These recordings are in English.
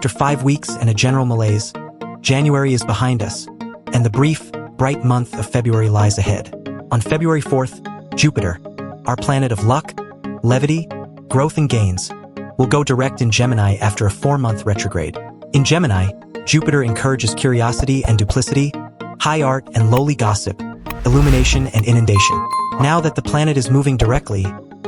After 5 weeks and a general malaise, January is behind us, and the brief, bright month of February lies ahead. On February 4th, Jupiter, our planet of luck, levity, growth and gains, will go direct in Gemini after a 4-month retrograde. In Gemini, Jupiter encourages curiosity and duplicity, high art and lowly gossip, illumination and inundation. Now that the planet is moving directly,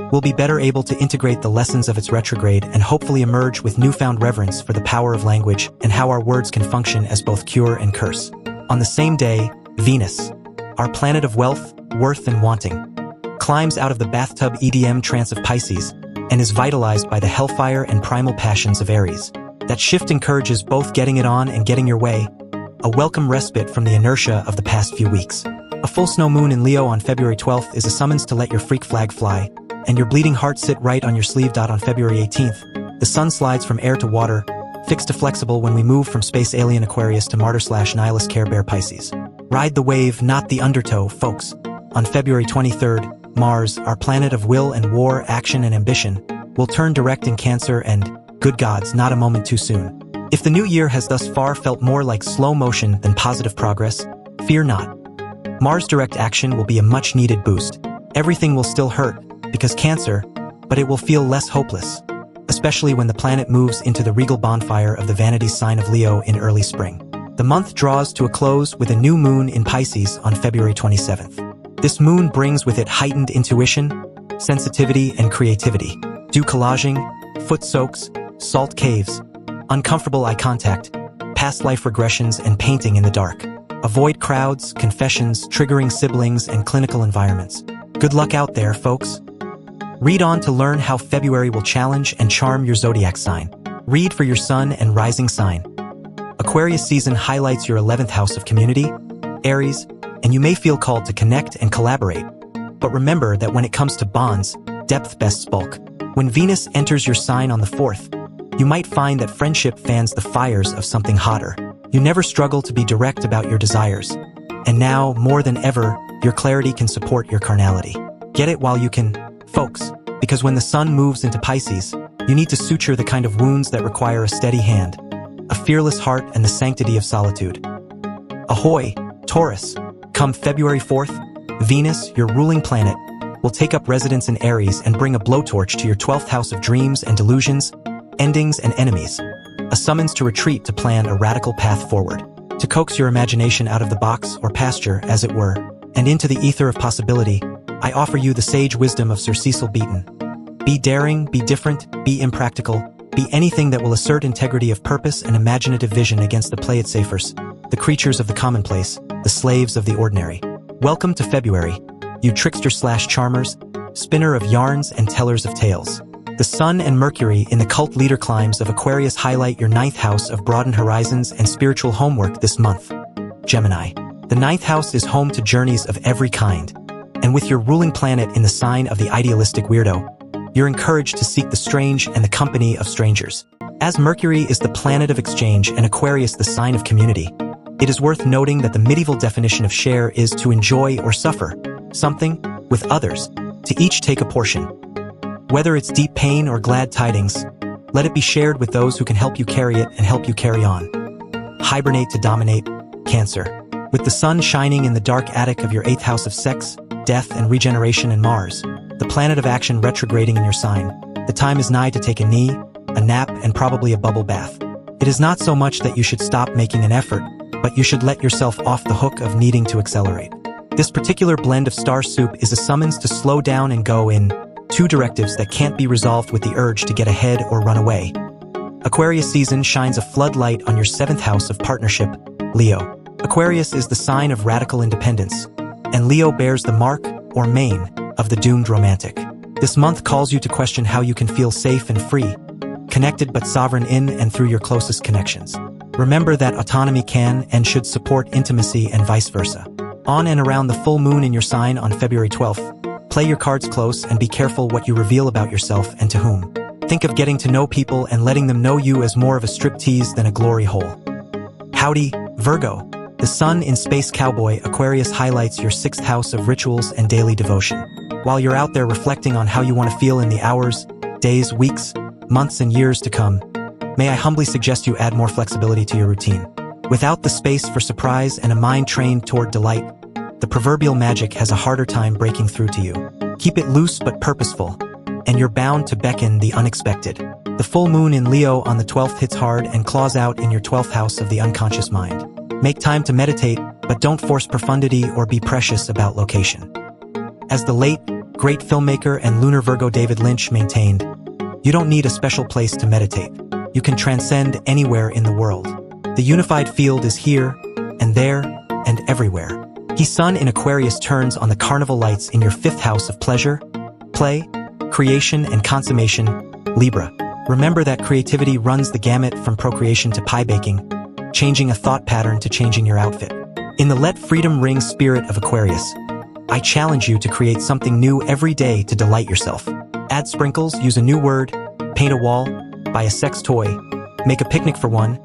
we'll be better able to integrate the lessons of its retrograde and hopefully emerge with newfound reverence for the power of language and how our words can function as both cure and curse. On the same day, Venus, our planet of wealth, worth and wanting, climbs out of the bathtub EDM trance of Pisces and is vitalized by the hellfire and primal passions of Aries. That shift encourages both getting it on and getting your way, a welcome respite from the inertia of the past few weeks. A full snow moon in Leo on February 12th is a summons to let your freak flag fly, and your bleeding heart sit right on your sleeve. On February 18th, the sun slides from air to water, fixed to flexible when we move from space alien Aquarius to martyr/nihilist Care Bear Pisces. Ride the wave, not the undertow, folks. On February 23rd, Mars, our planet of will and war, action and ambition, will turn direct in Cancer and, good gods, not a moment too soon. If the new year has thus far felt more like slow motion than positive progress, fear not. Mars direct action will be a much-needed boost. Everything will still hurt, because Cancer, but it will feel less hopeless, especially when the planet moves into the regal bonfire of the vanity sign of Leo in early spring. The month draws to a close with a new moon in Pisces on February 27th. This moon brings with it heightened intuition, sensitivity, and creativity. Do collaging, foot soaks, salt caves, uncomfortable eye contact, past life regressions, and painting in the dark. Avoid crowds, confessions, triggering siblings, and clinical environments. Good luck out there, folks. Read on to learn how February will challenge and charm your zodiac sign. Read for your sun and rising sign. Aquarius season highlights your 11th house of community, Aries, and you may feel called to connect and collaborate. But remember that when it comes to bonds, depth bests bulk. When Venus enters your sign on the 4th, you might find that friendship fans the fires of something hotter. You never struggle to be direct about your desires. And now, more than ever, your clarity can support your carnality. Get it while you can, folks, because when the sun moves into Pisces, you need to suture the kind of wounds that require a steady hand, a fearless heart, and the sanctity of solitude. Ahoy, Taurus! Come February 4th, Venus, your ruling planet, will take up residence in Aries and bring a blowtorch to your 12th house of dreams and delusions, endings and enemies. A summons to retreat to plan a radical path forward, to coax your imagination out of the box or pasture, as it were, and into the ether of possibility. I offer you the sage wisdom of Sir Cecil Beaton. Be daring, be different, be impractical, be anything that will assert integrity of purpose and imaginative vision against the play-it-safers, the creatures of the commonplace, the slaves of the ordinary. Welcome to February, you trickster/charmers, spinner of yarns and tellers of tales. The Sun and Mercury in the cult leader climbs of Aquarius highlight your 9th house of broadened horizons and spiritual homework this month. Gemini. The 9th house is home to journeys of every kind, and with your ruling planet in the sign of the idealistic weirdo, you're encouraged to seek the strange and the company of strangers. As Mercury is the planet of exchange and Aquarius the sign of community, it is worth noting that the medieval definition of share is to enjoy or suffer something with others, to each take a portion. Whether it's deep pain or glad tidings, let it be shared with those who can help you carry it and help you carry on. Hibernate to dominate, Cancer. With the sun shining in the dark attic of your 8th house of sex, death and regeneration, and Mars, the planet of action, retrograding in your sign, the time is nigh to take a knee, a nap, and probably a bubble bath. It is not so much that you should stop making an effort, but you should let yourself off the hook of needing to accelerate. This particular blend of star soup is a summons to slow down and go in 2 directives that can't be resolved with the urge to get ahead or run away. Aquarius season shines a floodlight on your 7th house of partnership, Leo. Aquarius is the sign of radical independence, and Leo bears the mark, or mane, of the doomed romantic. This month calls you to question how you can feel safe and free, connected but sovereign in and through your closest connections. Remember that autonomy can and should support intimacy and vice versa. On and around the full moon in your sign on February 12th, play your cards close and be careful what you reveal about yourself and to whom. Think of getting to know people and letting them know you as more of a striptease than a glory hole. Howdy, Virgo. The sun in Space Cowboy Aquarius highlights your 6th house of rituals and daily devotion. While you're out there reflecting on how you want to feel in the hours, days, weeks, months, and years to come, may I humbly suggest you add more flexibility to your routine. Without the space for surprise and a mind trained toward delight, the proverbial magic has a harder time breaking through to you. Keep it loose but purposeful, and you're bound to beckon the unexpected. The full moon in Leo on the 12th hits hard and claws out in your 12th house of the unconscious mind. Make time to meditate, but don't force profundity or be precious about location. As the late, great filmmaker and lunar Virgo David Lynch maintained, you don't need a special place to meditate. You can transcend anywhere in the world. The unified field is here, and there, and everywhere. His sun in Aquarius turns on the carnival lights in your 5th house of pleasure, play, creation, and consummation, Libra. Remember that creativity runs the gamut from procreation to pie baking, changing a thought pattern to changing your outfit. In the let freedom ring spirit of Aquarius, I challenge you to create something new every day to delight yourself. Add sprinkles, use a new word, paint a wall, buy a sex toy, make a picnic for one,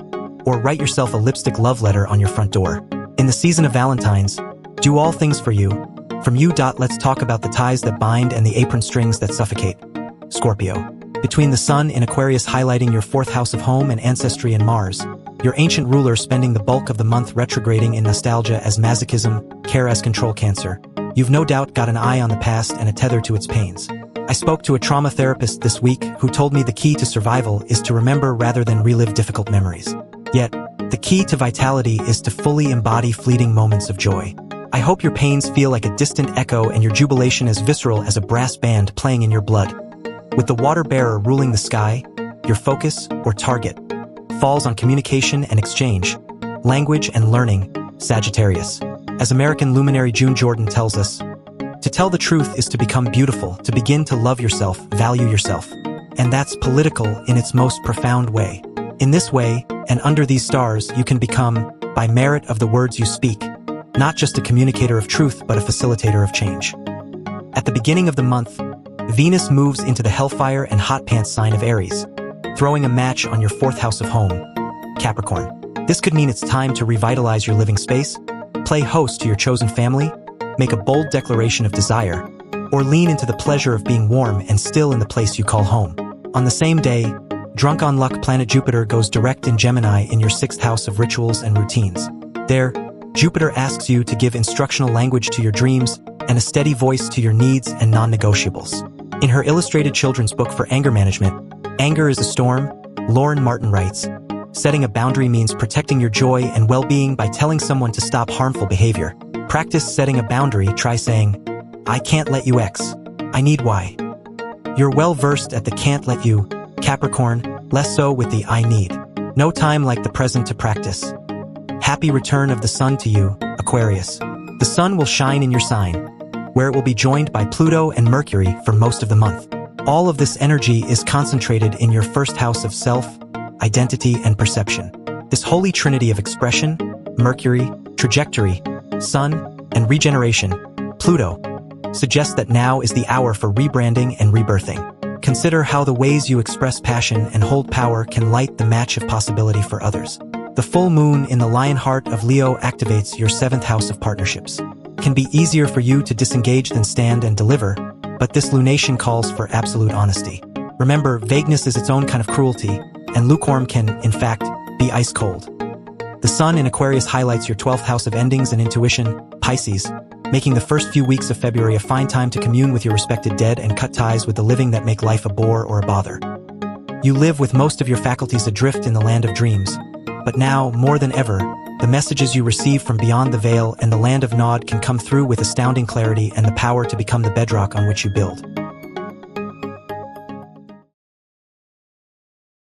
or write yourself a lipstick love letter on your front door. In the season of Valentine's, do all things for you. From you. Let's talk about the ties that bind and the apron strings that suffocate. Scorpio. Between the sun in Aquarius highlighting your 4th house of home and ancestry and Mars, your ancient ruler spending the bulk of the month retrograding in nostalgia as masochism, care as control cancer, you've no doubt got an eye on the past and a tether to its pains. I spoke to a trauma therapist this week who told me the key to survival is to remember rather than relive difficult memories. Yet, the key to vitality is to fully embody fleeting moments of joy. I hope your pains feel like a distant echo and your jubilation as visceral as a brass band playing in your blood. With the water bearer ruling the sky, your focus, or target, falls on communication and exchange, language and learning, Sagittarius. As American luminary June Jordan tells us, to tell the truth is to become beautiful, to begin to love yourself, value yourself. And that's political in its most profound way. In this way, and under these stars, you can become, by merit of the words you speak, not just a communicator of truth but a facilitator of change. At the beginning of the month, Venus moves into the hellfire and hot pants sign of Aries, throwing a match on your 4th house of home, Capricorn. This could mean it's time to revitalize your living space, play host to your chosen family, make a bold declaration of desire, or lean into the pleasure of being warm and still in the place you call home. On the same day, drunk on luck planet Jupiter goes direct in Gemini in your 6th house of rituals and routines. There, Jupiter asks you to give instructional language to your dreams and a steady voice to your needs and non-negotiables. In her illustrated children's book for anger management, Anger is a Storm, Lauren Martin writes, setting a boundary means protecting your joy and well-being by telling someone to stop harmful behavior. Practice setting a boundary. Try saying, I can't let you X. I need Y. You're well-versed at the can't let you, Capricorn, less so with the I need. No time like the present to practice. Happy return of the sun to you, Aquarius. The sun will shine in your sign, where it will be joined by Pluto and Mercury for most of the month. All of this energy is concentrated in your 1st house of self, identity, and perception. This holy trinity of expression, Mercury, trajectory, sun, and regeneration, Pluto, suggests that now is the hour for rebranding and rebirthing. Consider how the ways you express passion and hold power can light the match of possibility for others. The full moon in the lion heart of Leo activates your 7th house of partnerships. It can be easier for you to disengage than stand and deliver, but this lunation calls for absolute honesty. Remember, vagueness is its own kind of cruelty, and lukewarm can, in fact, be ice cold. The sun in Aquarius highlights your 12th house of endings and intuition, Pisces, making the first few weeks of February a fine time to commune with your respected dead and cut ties with the living that make life a bore or a bother. You live with most of your faculties adrift in the land of dreams, but now, more than ever, the messages you receive from beyond the veil and the land of Nod can come through with astounding clarity and the power to become the bedrock on which you build.